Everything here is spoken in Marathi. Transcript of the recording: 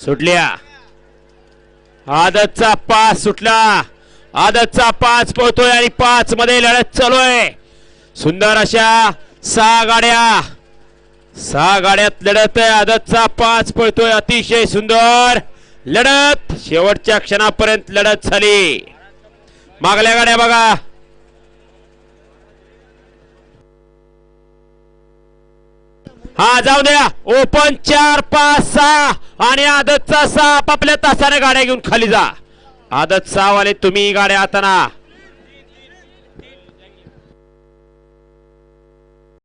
सुटल्या आदतचा 5 सुटला आदतचा 5 पोहतोय आणि 5 मध्ये लढत चालू आहे सुंदर अशा 6 गाड्यात लढत आहे आदतचा 5 पळतोय अतिशय सुंदर लढत शेवटच्या क्षणापर्यंत लढत झाली मागल्या गाड्या बघा हा जाऊ द्या ओपन 4 5 6 आणि आदतचा 6 आपल्या तासाने गाड्या घेऊन खाली जा आदत 6 वाले तुम्ही गाड्या हाताना